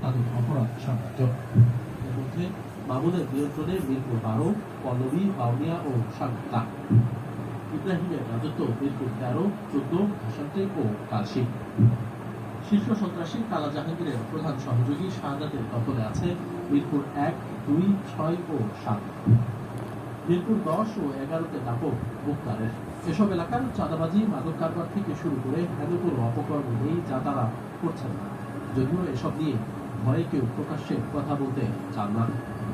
তাদের অপরাধ সাম্রাজ্য। এর মধ্যে মামুনের নিয়ন্ত্রণে মিরপুর 12, পল্লবী, বাউনিয়া ও সাগরতা। ইব্রাহিমের রাজত্ব মিরপুর 13, 14, ভাষান্তে ও কালশী। শীর্ষ সন্ত্রাসী কালা জাহাঙ্গীরের প্রধান সহযোগী শাহাদাতের দখলে আছে মিরপুর 1, 2, 6 ও 7। মিরপুর 10 ও 11-তে দাপট মুক্তারের। এসব এলাকার চাঁদাবাজি, মাদক কারবার থেকে শুরু করে হেদুপুর অপকর্ম নেই যা তারা করছেন না, যদিও এসব নিয়ে ভয়ে কেউ প্রকাশ্যে কথা বলতে চান না।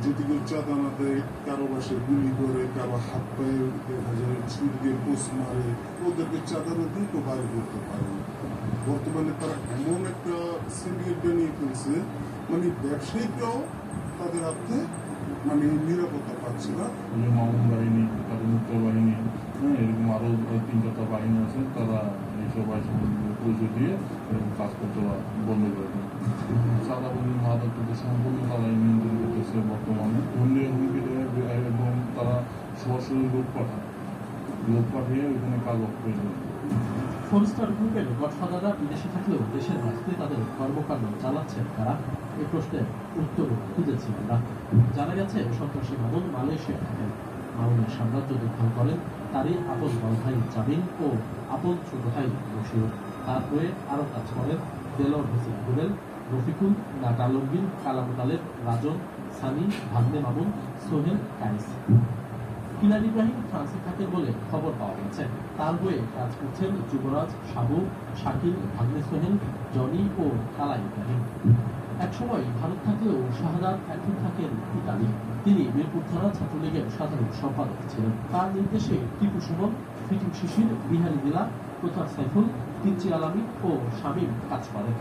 যদি কেউ চাঁদা না দেয়, কারো বাসে গুলি করে, কারো হাত পায়ে দেখা যায় ছুরি দিয়ে পোষ মারে, ওদেরকে চাঁদা না দিয়ে কেউ বাড়ি করতে পারে না। বর্তমানে তারা এমন একটা সিন্ডিকেট বানিয়ে ফেলছে, মানে ব্যবসায়িকরাও তাদের হাতে মানে নিরাপত্তা পাচ্ছে না। মামুন বাহিনী, তাদের মুক্ত বাহিনী, এরকম আরো 3-4টা বাহিনী আছে, তারা এইসব পরিচয় দিয়ে কাজ করতে বন্ধ করে দেয়। চাঁদাবাজি, মাদক কিন্তু সম্পূর্ণ তারাই নিয়ন্ত্রণ করতেছে বর্তমানে। হুমকি হুমকি এবং তারা সরাসরি লোক পাঠিয়ে ওইখানে কাজ করে দেয়। ফোরস্টার গ্রুপের গডফাদাররা বিদেশে থাকলেও দেশের মাটিতে তাদের কর্মকাণ্ড চালাচ্ছেন কারা, এই প্রশ্নের উত্তর খুঁজেছি আমরা। জানা গেছে সন্ত্রাসী মামুন মালয়েশিয়া থাকেন। মামুনের সাম্রাজ্য দখল করেন তারই আপন বড় ভাই জামিন ও আপন ছোট ভাই বশির। তার হয়ে আরও কাজ করেন দেলোয়ার হোসেন রুবেল, রফিকুল, নাট আলমগীর, কালামুল আলেম, রাজন, সানি, ভাগ্নে মামুন, সোহেল, কাইস। কিলার ইব্রাহিম ফ্রান্সে থাকেন বলে খবর পাওয়া গেছে। তার হয়ে কাজ করছেন যুবরাজ, সাবু, শাকিল, ভাগ্নে সোহেল, জনি ও কালা ইব্রাহিম। একসময় ভারত থাকলেও শাহাদাত এখন থাকেন ইতালি। তিনি মিরপুর থানা ছাত্রলীগের সাধারণ সম্পাদক ছিলেন। তার নির্দেশে টিপু সুমন, ফিটিং শিশির, বিহারী দিলা, প্রতাপ সাইফুল, কিঞ্চি আলামী ও শামীম কাজ করেন।